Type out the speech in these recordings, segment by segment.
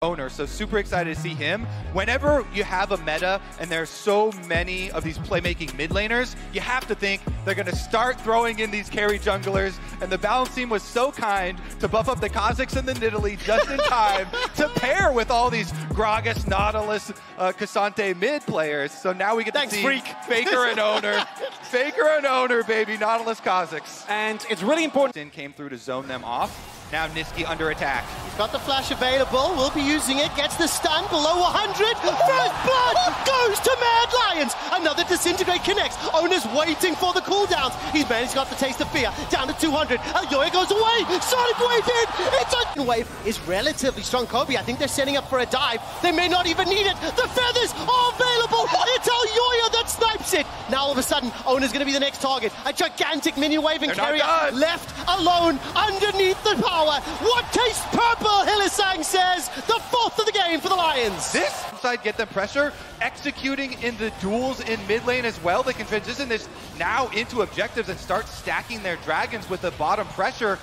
owner, so super excited to see him. Whenever you have a meta and there's so many of these playmaking mid laners, you have to think they're going to start throwing in these carry junglers, and the balance team was so kind to buff up the Kha'Zix and the Nidalee just in time to pair with all these Gragas, Nautilus, Cassante mid players. So now we get to see Freak. Faker and owner. Faker and owner, baby. Nautilus, Kha'Zix. And it's really important. Came through to zone them off. Now Niski under attack. He's got the flash available, will be using it, gets the stun below 100. First blood goes to Mad Lions. Another disintegrate connects. Owner's waiting for the cooldowns. He's got the taste of fear. Down to 200. Aljoya goes away. Sonic wave in. It's a wave is relatively strong. Kobe, I think they're setting up for a dive. They may not even need it. The feathers are available. It's Aljoya that snipes it. Now all of a sudden, Owner's going to be the next target. A gigantic minion wave and carrier left alone underneath the power. What taste purple, Hillisang says. The fourth of the game for the Lions. This side get them pressure, executing in the duels in mid lane as well. They can transition this now into objectives and start stacking their dragons with the bottom pressure.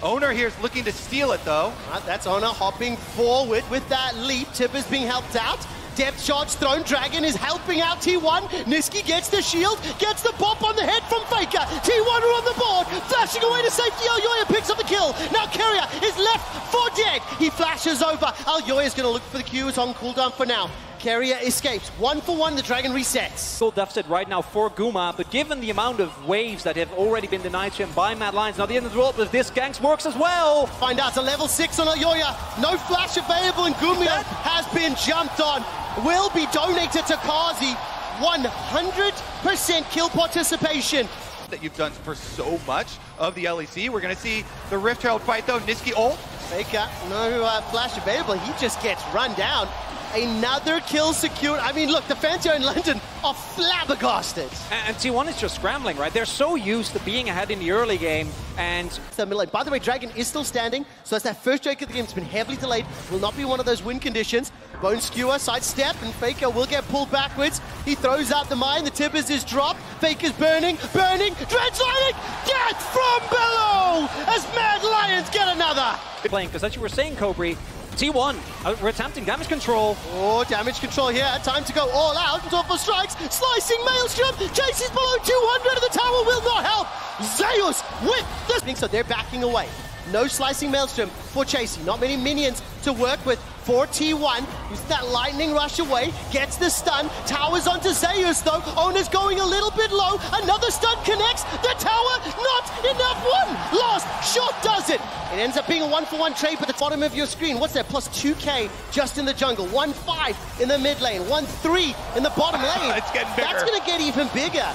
Owner here is looking to steal it though. That's Owner hopping forward with that leap. Tipper's being helped out. Depth charge thrown. Dragon is helping out T1. Niski gets the shield, gets the pop on the head from Faker. T1 are on the board, flashing away to safety. Aljoya picks up the kill. Now Carrier is left for dead. He flashes over. Aljoya is going to look for the Q. It's on cooldown for now. Carrier escapes. 1 for 1, the Dragon resets. Full deficit right now for Guma, but given the amount of waves that have already been denied to him by Mad Lions, now the end of the world, but this ganks works as well. Find out a level 6 on Aljoya. No flash available, and Guma has been jumped on. Will be donated to Kazi. 100% kill participation. That you've done for so much of the LEC. We're going to see the Rift Herald fight though. Niski ult. Faker, no flash available. He just gets run down. Another kill secured. I mean, look, the fans here in London are flabbergasted. And T1 is just scrambling, right? They're so used to being ahead in the early game, and the middle lane. By the way, Dragon is still standing, so that's that first Drake of the game. It's been heavily delayed. Will not be one of those win conditions. Bone skewer, sidestep, and Faker will get pulled backwards. He throws out the mine. The Tibbers is dropped. Faker's burning. Dredge lighting. Death from below as Mad Lions get another. Playing, because as you were saying, Cobri, T1, we're attempting damage control. Oh, damage control here. Time to go all out. For strikes. Slicing Maelstrom. Chases below 200. The tower will not help. Zeus with the... So they're backing away. No slicing Maelstrom for Chasey. Not many minions to work with for T1. Uses that lightning rush away. Gets the stun. Towers onto Zeus though. Owner's going a little bit low. Another stun connects. The tower, not enough. One last shot does it. It ends up being a 1-for-1 trade at the bottom of your screen. What's that? Plus 2k just in the jungle. 1-5 in the mid lane. 1-3 in the bottom lane. It's getting bigger. That's going to get even bigger.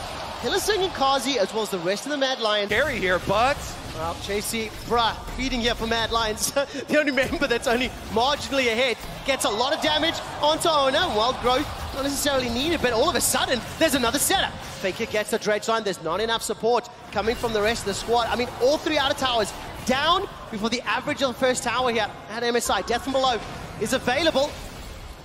Hillisang and Kazi, as well as the rest of the Mad Lions. Carry here, but... Well, Chasey, feeding here for Mad Lions. The only member that's only marginally ahead gets a lot of damage onto Owner. Wild growth, not necessarily needed, but all of a sudden, there's another setup. Faker gets the dredge line. There's not enough support coming from the rest of the squad. I mean, all three outer towers down before the average of the first tower here at MSI. Death from below is available.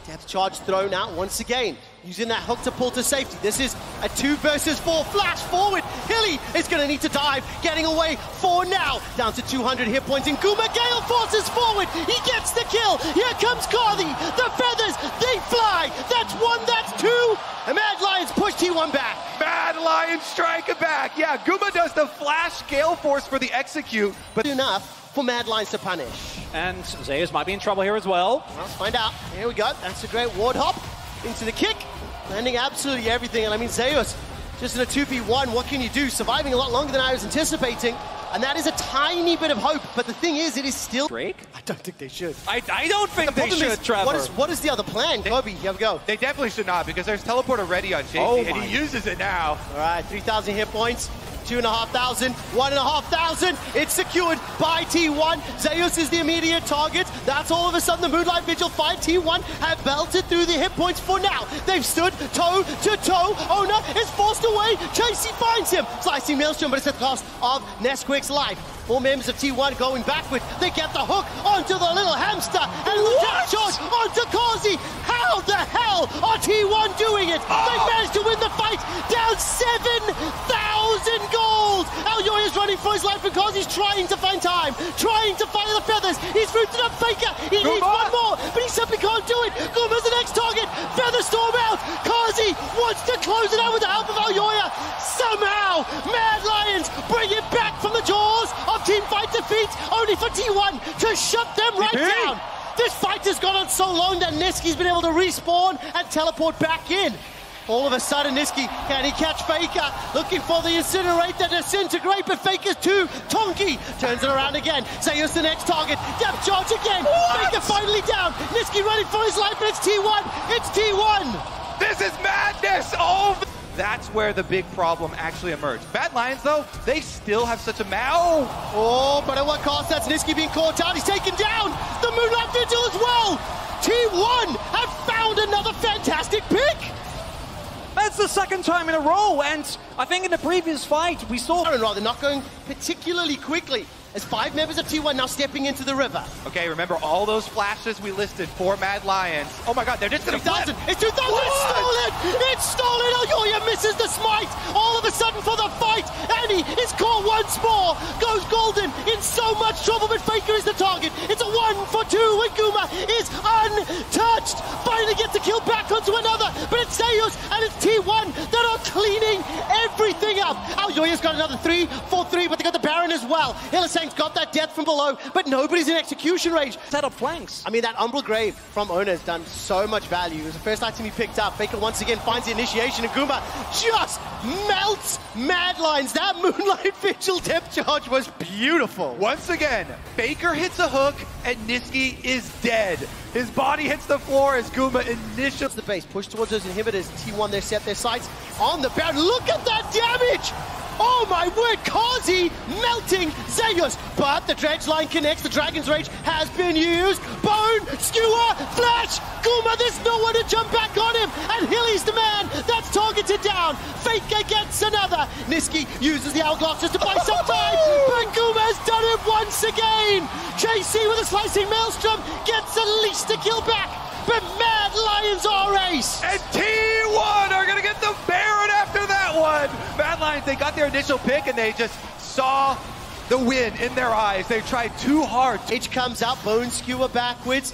Depth charge thrown out once again. Using that hook to pull to safety. This is a 2 versus 4. Flash forward. Hilly is going to need to dive. Getting away for now. Down to 200 hit points. And Guma Gale forces forward. He gets the kill. Here comes Carly. The feathers, they fly. That's 1, that's 2. And Mad Lions push T1 back. Mad Lions strike it back. Yeah, Guma does the flash Gale Force for the execute. But enough for Mad Lions to punish. And Zeus might be in trouble here as well. Let's find out. Here we go. That's a great ward hop into the kick. Landing absolutely everything. And I mean, Zeus, just in a 2v1, what can you do? Surviving a lot longer than I was anticipating. And that is a tiny bit of hope. But the thing is, it is still... Drake? I don't think they should. I don't think they should, Trevor. What is the other plan? Kobe, here we go. They definitely should not, because there's teleporter ready on Chasey, and he uses it now. All right, 3,000 hit points. 2,500, 1,500. It's secured by T1. Zeus is the immediate target. That's all of a sudden the Moonlight Vigil fight. T1 have belted through the hit points for now. They've stood toe to toe. Owner is forced away. Chasey finds him. Slicing Maelstrom, but it's at the cost of Nesquik's life. 4 members of T1 going backward. They get the hook onto the little hamster. And the death charge onto Kazi. How the hell are T1 doing it? They managed to win the fight. Down 7,000 gold. Aljoya's running running for his life because he's trying to find time, trying to fire the feathers. He's rooted up Faker. He needs one more, but he simply can't do it. Guma's the next target. Feather storm out. Kazi wants to close it out with the help of Alyoya. Somehow, Mad Lions bring it back from the jaws of Teamfight defeat, only for T1 to shut them right down. This fight has gone on so long that Niski's been able to respawn and teleport back in. All of a sudden, Niski, can he catch Faker? Looking for the Incinerate, the Disintegrate, but Faker's too. Tonki turns it around again. Zeus the next target. Depth charge again. Faker finally down. Niski running for his life, but it's T1. It's T1. This is madness! Oh, that's where the big problem actually emerged. Mad Lions, though, they still have such a Oh, but at what cost? That's Niski being caught out. He's taken down. The Moonlight Vigil as well. T1 have found another fantastic pick. That's the second time in a row, and I think in the previous fight we saw... Rather not going particularly quickly as 5 members of T1 now stepping into the river. Okay, remember all those flashes we listed for Mad Lions. Oh my god, they're just gonna flip. It's 2000! It's stolen! It's stolen! Alyoya misses the smite! All of a sudden for the fight! Annie is caught once more! Goes Golden in so much trouble, but Faker is the target. It's a 1-for-2 and Guma is untouched! Finally gets a kill back onto another, but it's Zeus and it's T1 that are cleaning everything up. Alyoya's got another 3-for-3, but they got the Baron as well. Hylissang's got that death from below, but nobody's in execution range. Set up flanks. I mean, that Umbral Grave from Ona has done so much value. It was the first item he picked up. Faker once again finds the initiation, and Guma just melts Mad Lions. That Moonlight Vigil depth charge was beautiful. Once again, Faker hits a hook, and Niski is dead. His body hits the floor as Guma initiates the base. Push towards those inhibitors. T1, they set their sights on the Baron. Look at that damage! Oh my word, Kazi melting Zeus, but the dredge line connects, the Dragon's Rage has been used, Bone, Skewer, Flash, Guma, there's no one to jump back on him, and Hilly's the man that's targeted down. Faker gets another, Niski uses the Hourglass just to buy some time, but Guma has done it once again. JC with a slicing maelstrom gets at least a kill back, but Mad Lions are ace. And T1 are gonna get the Baron after that one. Mad Lions, they got their initial pick and they just saw the win in their eyes. They tried too hard. H comes out, Bone Skewer backwards.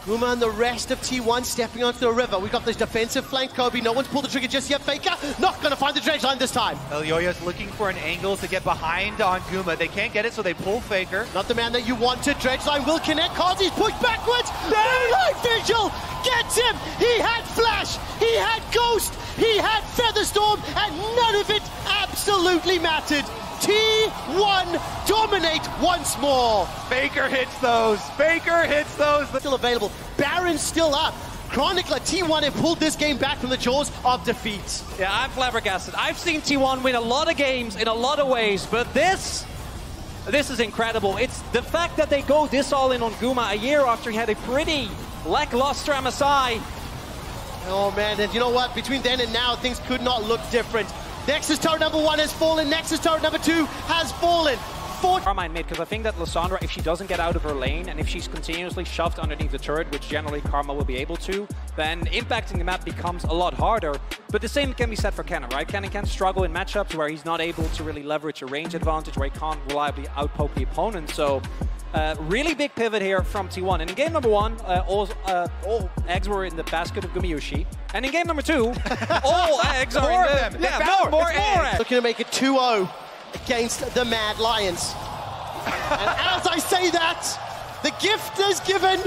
Guma and the rest of T1 stepping onto the river. We got this defensive flank, Kobe. No one's pulled the trigger just yet. Faker not gonna find the dredge line this time. Alyoya's looking for an angle to get behind on Guma. They can't get it, so they pull Faker. Not the man that you wanted. Dredge line will connect. Kazi's pushed backwards. Moonlight Vigil gets him. He had Flash. He had Ghost. He had Featherstorm, and none of it absolutely mattered. T1 dominate once more. Faker hits those. Faker hits those. Still available. Baron's still up. Chronicler, T1 have pulled this game back from the jaws of defeat. Yeah, I'm flabbergasted. I've seen T1 win a lot of games in a lot of ways, but this is incredible. It's the fact that they go this all in on Guma a year after he had a pretty lackluster MSI. Oh man, and you know what? Between then and now, things could not look different. Nexus turret number 1 has fallen. Nexus turret number 2 has fallen. Karma in mid, because I think that Lissandra, if she doesn't get out of her lane, and if she's continuously shoved underneath the turret, which generally Karma will be able to, then impacting the map becomes a lot harder. But the same can be said for Kennen, right? Kennen can struggle in matchups where he's not able to really leverage a range advantage, where he can't reliably outpoke the opponent. So really big pivot here from T1. And in game number 1, all eggs were in the basket of Gumayushi. And in game number 2, all eggs are in the... Yeah, more eggs. Looking to make it 2-0 against the Mad Lions. And as I say that, the gift is given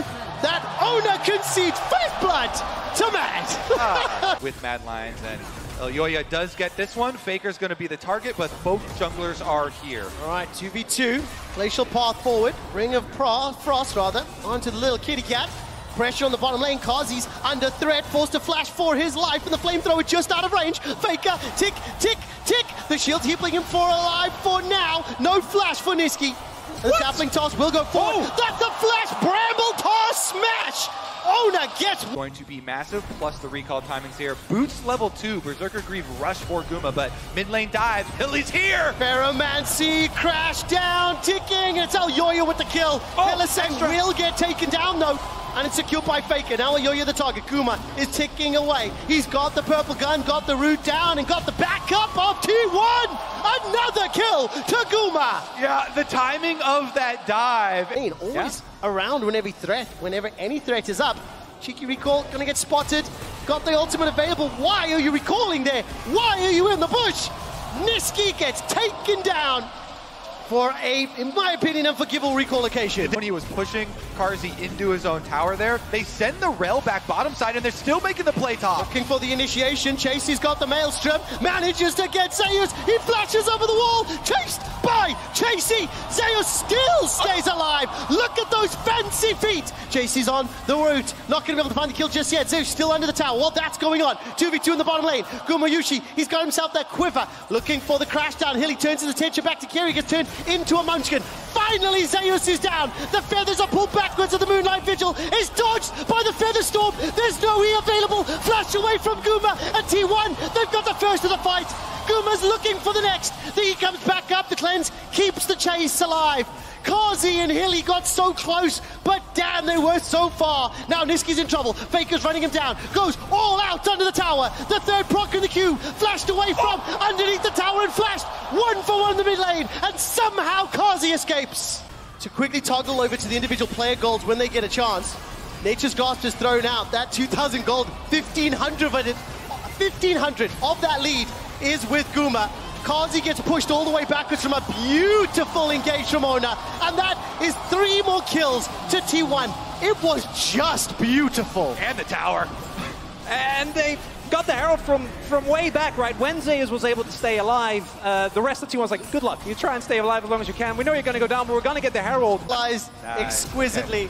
that Ona concedes 5th blood to Mad. With Mad Lions, and Alyoya does get this one. Faker's going to be the target, but both junglers are here. All right, 2v2. Glacial path forward. Ring of Frost, rather, onto the little kitty cat. Pressure on the bottom lane. Kazi's under threat, forced to flash for his life, and the flamethrower just out of range. Faker, tick, tick, tick. The shield keeping him alive for now. No flash for Niski. The sapling toss will go forward. That's a flash. Bramble toss smash. Ona gets... Going to be massive, plus the recall timings here. Boots level 2, Berserker Greave rush for Guma, but mid lane dive. Hilly's here! Ferromancy crash down, ticking. It's Alyoya with the kill. Hylissang will get taken down though. and it's secured by Faker. Now Elyoya the target. Guma is ticking away. He's got the purple gun, got the root down, and got the backup of T1. Another kill to Guma. Yeah, the timing of that dive. Always around whenever any threat is up. Cheeky recall, gonna get spotted. Got the ultimate available. Why are you recalling there? Why are you in the bush? Nisqy gets taken down for a, in my opinion, unforgivable recall occasion. When he was pushing Carzzy into his own tower there, they send the rail back bottom side and they're still making the play top. Looking for the initiation. Chasey's got the maelstrom, manages to get Zeus. He flashes over the wall, chased by Chasey. Zeus still stays alive. Look at those fancy feet. Chasey's on the route, not going to be able to find the kill just yet. Zeus still under the tower. Well, that's going on. 2v2 in the bottom lane. Gumayushi, he's got himself that quiver, looking for the crash down. Hilly turns his attention back to Kiri, gets turned into a munchkin. Finally, Zeus is down. The feathers are pulled backwards, and the Moonlight Vigil is dodged by the Feather Storm. There's no E available. Flash away from Guma and T1. They've got the first of the fight. Guma's looking for the next. The E comes back up. The cleanse keeps the chase alive. Carzzy and Hilly got so close, but damn, they were so far. Now Nisqy's in trouble. Faker's running him down. Goes all out under the tower. The third proc in the queue. Flashed away from underneath the tower and flashed 1-for-1 in the mid lane. And somehow Carzzy escapes. To quickly toggle over to the individual player golds when they get a chance. Nature's Grasp is thrown out. That 2,000 gold, 1,500 of that lead is with Guma. Carzzy gets pushed all the way backwards from a beautiful engage from Ona, and that is 3 more kills to T1. It was just beautiful. And the tower. And they got the Herald from way back, right? When Zeus was able to stay alive, the rest of the team was like, good luck. You try and stay alive as long as you can. We know you're going to go down, but we're going to get the Herald. Lies exquisitely.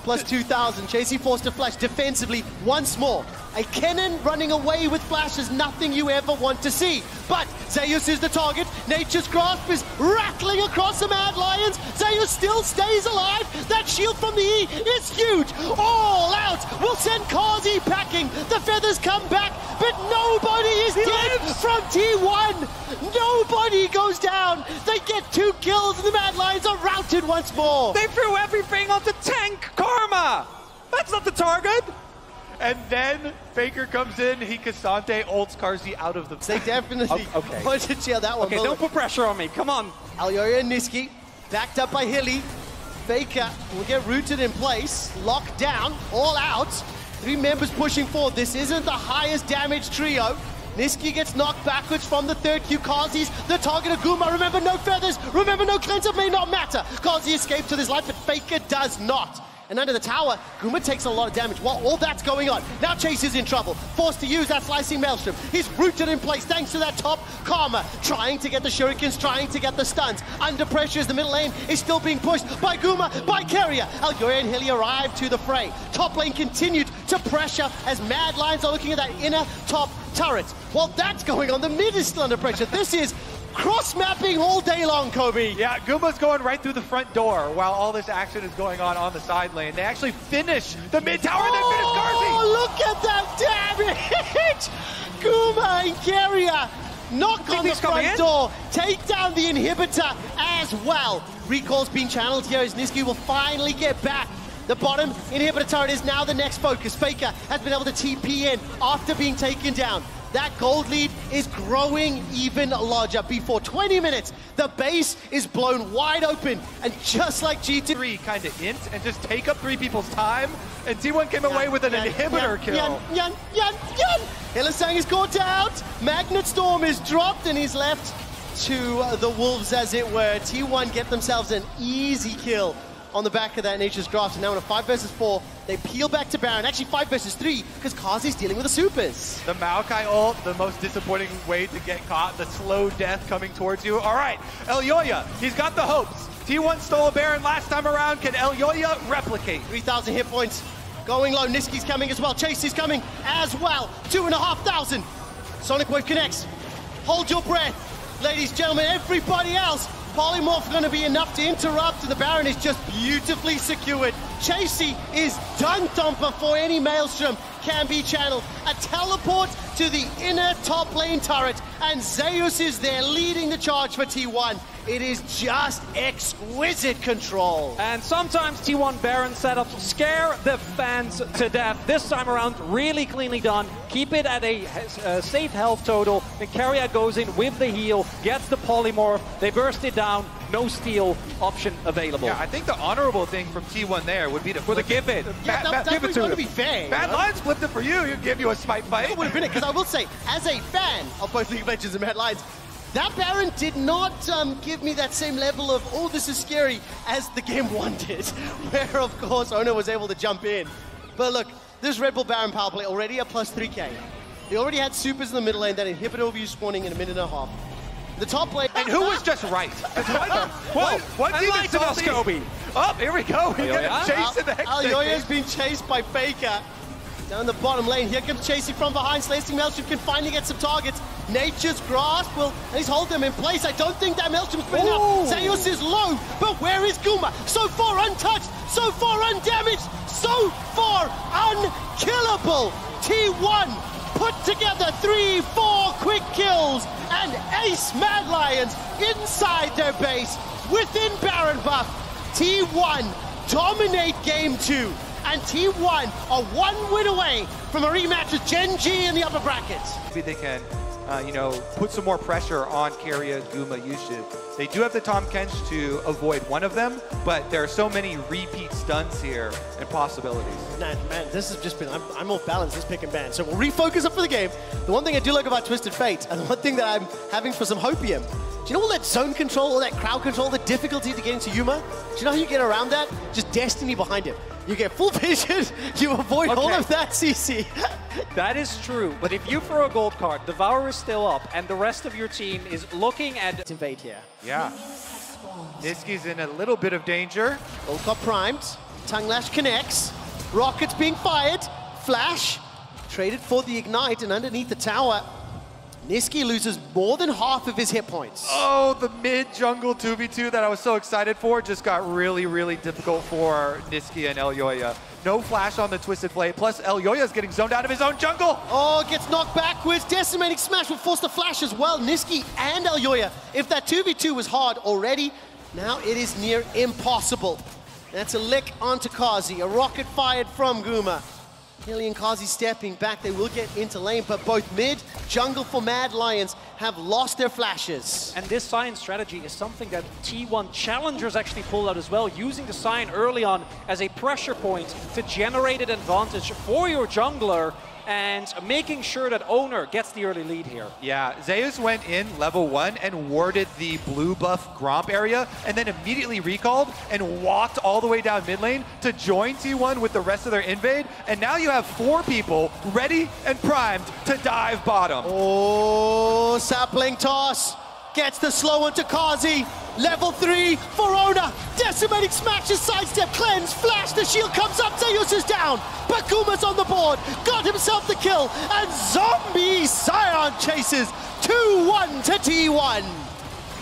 Plus 2,000. Chasey forced to flash defensively once more. A Kennen running away with flash is nothing you ever want to see. But Zeus is the target. Nature's Grasp is rattling across the Mad Lions. Zeus still stays alive. That shield from the E is huge. All out will send Carzzy packing. The feathers come back, but nobody is dead from T1. Nobody goes down. They get 2 kills and the Mad Lions are routed once more. They threw everything onto tank Karma. That's not the target. And then Faker comes in, he Cassante ults Carzzy out of the... They definitely wanted to cheer that one. Okay, don't put pressure on me, come on. Elyoya and Nisqy, backed up by Hilly. Faker will get rooted in place, locked down, all out. 3 members pushing forward. This isn't the highest damage trio. Nisqy gets knocked backwards from the third queue. Carzzy's the target of Guma. Remember, no feathers. Remember, no cleanser may not matter. Carzzy escapes with his life, but Faker does not. And under the tower, Guma takes a lot of damage while all that's going on. Now Chase is in trouble, forced to use that slicing maelstrom. He's rooted in place thanks to that top Karma, trying to get the shurikens, trying to get the stuns. Under pressure as the middle lane is still being pushed by Guma, by Keria. Elyoya and Hilly arrive to the fray. Top lane continued to pressure as Mad Lions are looking at that inner top turret. While that's going on, the mid is still under pressure. This is cross-mapping all day long, Kobe. Yeah, Guma's going right through the front door while all this action is going on the side lane. They actually finish the mid tower and then finish Carzzy. Oh, look at that damage! Guma and Keria knock on the front door, take down the inhibitor as well. Recall's being channeled here as Nisqy will finally get back. The bottom inhibitor turret is now the next focus. Faker has been able to TP in after being taken down. That gold lead is growing even larger. Before 20 minutes, the base is blown wide open. And just like GT3 kind of int and just take up 3 people's time. And T1 came away with an inhibitor kill. Hylissang is caught out. Magnet Storm is dropped and he's left to the Wolves, as it were. T1 get themselves an easy kill on the back of that Nature's Grasp. And now in a 5 versus 4, they peel back to Baron. Actually 5 versus 3, because Carzzy's dealing with the supers. The Maokai ult, the most disappointing way to get caught. The slow death coming towards you. All right, Elyoya, he's got the hopes. T1 stole a Baron last time around. Can Elyoya replicate? 3,000 hit points. Going low. Nisqy's coming as well. Chase is coming as well. 2,500. Sonic Wave connects. Hold your breath. Ladies, gentlemen, everybody else. Polymorph going to be enough to interrupt, and the Baron is just beautifully secured. Chasey is dunked on before any Maelstrom can be channeled. A teleport to the inner top lane turret, and Zeus is there leading the charge for T1. It is just exquisite control. And sometimes T1 Baron setups scare the fans to death. This time around, really cleanly done. Keep it at a safe health total. Then Keria goes in with the heal, gets the polymorph. They burst it down. No steal option available. Yeah, I think the honorable thing from T1 there would be to give it. Yeah, that would be fair. Bad Lions flipped it for you. He'd give you a smite fight. That would have been it, because I will say, as a fan of both League of Legends and Mad Lions, that Baron did not give me that same level of, oh, this is scary, as the game one did, where, of course, Ona was able to jump in. But look, this Red Bull Baron power play already a plus 3k. They already had supers in the middle lane that inhibit overview spawning in a minute and a half. The top lane... And who was just right? What team is Scobie? Oh, here we go. We got chasing the Alyoya's been chased by Faker. Down the bottom lane, here comes chasing from behind. Slicing Maelstrom can finally get some targets. Nature's Grasp will at least hold them in place. I don't think that Maelstrom's been enough. Zeus is low, but where is Guma? So far untouched, so far undamaged, so far unkillable. T1 put together 3-4 quick kills and ace Mad Lions inside their base within Baron buff. T1 dominate game 2. And T1 are 1 win away from a rematch with Gen G in the upper brackets. Maybe they can, put some more pressure on Keria, Guma, Yushin. They do have the Tahm Kench to avoid one of them, but there are so many repeat stunts here and possibilities. Man, this has just been, I'm off balance this pick and ban. So we'll refocus up for the game. The one thing I do like about Twisted Fate, and the one thing that I'm having for some hopium, do you know all that zone control, all that crowd control, the difficulty to get into Yuma? Do you know how you get around that? Just Destiny behind him. You get full vision, you avoid all of that CC. That is true, but if you throw a gold card, Devour is still up, and the rest of your team is looking at... Invade here. Yeah. Niski's in a little bit of danger. Gold card primed, Tongue Lash connects, rockets being fired, Flash, traded for the Ignite, and underneath the tower, Niski loses more than half of his hit points. Oh, the mid-jungle 2v2 that I was so excited for just got really, really difficult for Niski and Elyoya. No flash on the Twisted Blade, plus Elyoya's getting zoned out of his own jungle. Oh, gets knocked backwards. Decimating Smash will force the flash as well. Niski and Elyoya. If that 2v2 was hard already, now it is near impossible. That's a lick onto Kazi, a rocket fired from Guma. Hilly and Kazi stepping back, they will get into lane, but both mid, jungle for Mad Lions have lost their flashes. And this Sign strategy is something that T1 challengers actually pulled out as well, using the Sign early on as a pressure point to generate an advantage for your jungler and making sure that Owner gets the early lead here. Yeah, Zeus went in level 1 and warded the blue buff Gromp area, and then immediately recalled and walked all the way down mid lane to join T1 with the rest of their invade, and now you have 4 people ready and primed to dive bottom. Oh, sapling toss. Gets the slow onto Kazi. Level 3 for Ona. Decimating smashes, sidestep, cleanse, flash. The shield comes up. Zeus is down. Bakuma's on the board. Got himself the kill. And Zombie Scion chases 2-1 to T1.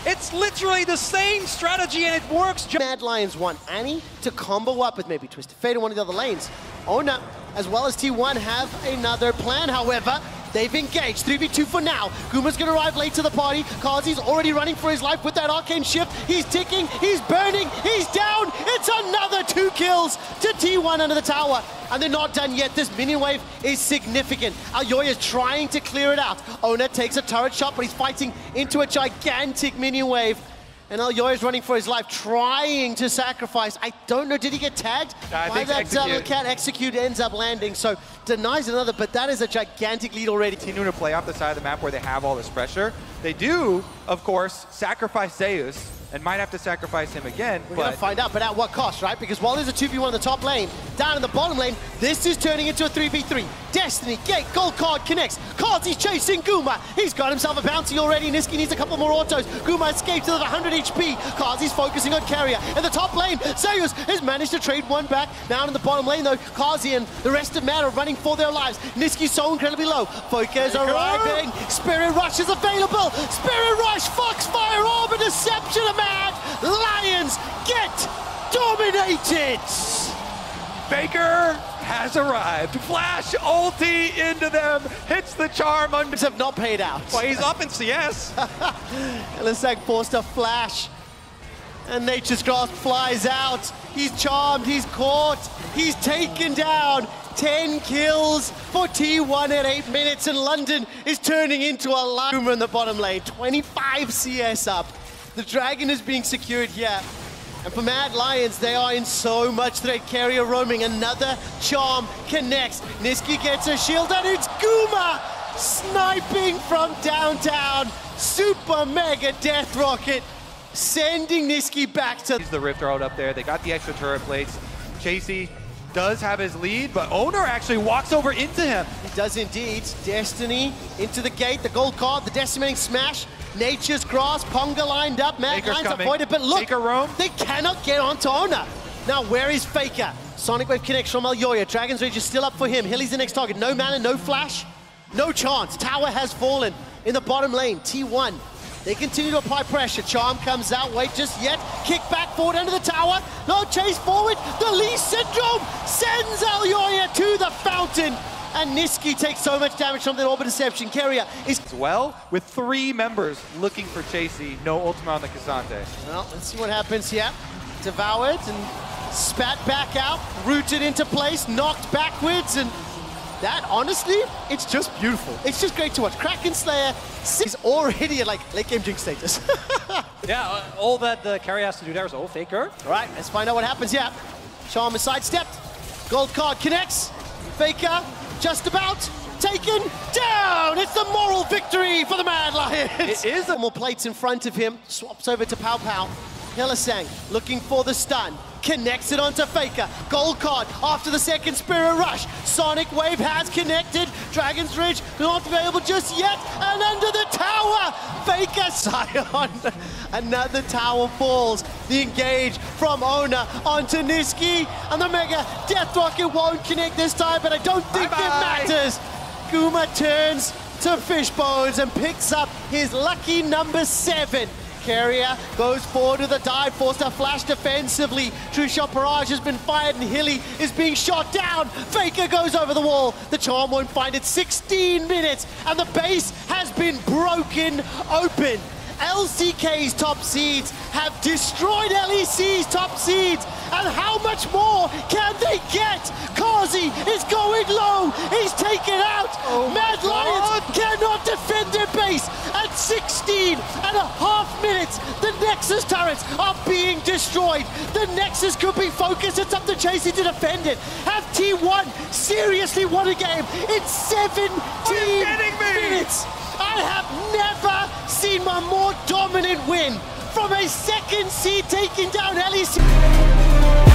It's literally the same strategy and it works. Mad Lions want Annie to combo up with maybe Twisted Fate in one of the other lanes. Ona, as well as T1, have another plan, however. They've engaged, 3v2 for now. Guma's gonna arrive late to the party. Kazi's already running for his life with that arcane shift. He's ticking, he's burning, he's down. It's another 2 kills to T1 under the tower. And they're not done yet. This minion wave is significant. Elyoya is trying to clear it out. Ona takes a turret shot, but he's fighting into a gigantic minion wave. And Elyoya is running for his life, trying to sacrifice. I don't know, did he get tagged? I think execute ends up landing, so denies another, but that is a gigantic lead already. Continuing to play off the side of the map where they have all this pressure. They do, of course, sacrifice Zeus, and might have to sacrifice him again. We're going to find out, but at what cost, right? Because while there's a 2v1 in the top lane, down in the bottom lane, this is turning into a 3v3. Destiny, Gate, Gold Card connects. Kazi's chasing Guma. He's got himself a bounty already. Niski needs a couple more autos. Guma escapes to the 100 HP. Kazi's focusing on Keria. In the top lane, Zeus has managed to trade one back. Down in the bottom lane, though, Kazi and the rest of Mad are running for their lives. Niski's so incredibly low. Focus arriving. Spirit Rush is available. Spirit Rush, Foxfire, Orb, and Deception of Mad Lions get dominated. Faker has arrived. Flash ulti into them, hits the charm under. Have not paid out. Well, he's up in CS. Elisang forced a flash. And Nature's Grasp flies out. He's charmed, he's caught, he's taken down. 10 kills for T1 at 8 minutes, and London is turning into a line in the bottom lane. 25 CS up. The Dragon is being secured here. And for Mad Lions, they are in so much threat. Carrier roaming, another charm connects. Niski gets a shield, and it's Guma sniping from downtown. Super mega death rocket, sending Niski back to... He's the Rift Herald up there. They got the extra turret plates. Chasey does have his lead, but Owner actually walks over into him. He does indeed. Destiny into the gate, the gold card, the decimating smash. Nature's Grasp, Ponga lined up, Mad Lions avoided, but look, they cannot get onto Owner. Now, where is Faker? Sonic Wave connects from Alyoya. Dragon's Rage is still up for him. Hilly's the next target. No mana, no flash, no chance. Tower has fallen in the bottom lane. T1, they continue to apply pressure. Charm comes out, wait just yet. Kick back forward under the tower. No chase forward. The Lee Syndrome sends Alyoya to the fountain. And Niski takes so much damage from that Orbit Deception. Carrier is... As well, with 3 members looking for Chasey. No ultimate on the Cassante. Well, let's see what happens here. Devoured and spat back out. Rooted into place, knocked backwards, and that, honestly, it's just beautiful. It's just great to watch. Kraken Slayer is already at, like, late game jinx status. Yeah, all that the carry has to do there is all Faker. All right, let's find out what happens here. Charm is sidestepped. Gold card connects. Faker just about taken down. It's the moral victory for the Mad Lions. It is. More plates in front of him. Swaps over to Pow Pow. Elisang looking for the stun. Connects it onto Faker. Gold card after the second Spirit Rush. Sonic Wave has connected. Dragon's Ridge not available just yet. And under the tower, Faker Sion. Another tower falls. The engage from Owner onto Niski. And the Mega Death Rocket won't connect this time, but I don't think it matters. Guma turns to Fishbones and picks up his lucky number 7. Carrier goes forward with a dive, forced a flash defensively. True Shot Barrage has been fired and Hilly is being shot down. Faker goes over the wall. The charm won't find it. 16 minutes and the base has been broken open. LCK's top seeds have destroyed LEC's top seeds. And how much more can they get? Kazi is going low. He's taken out. Mad Lions cannot defend their base. At 16.5 minutes, the Nexus turrets are being destroyed. The Nexus could be focused. It's up to Chasey to defend it. Have T1 seriously won a game in 17 minutes? I have never seen a more dominant win from a second seed taking down LEC.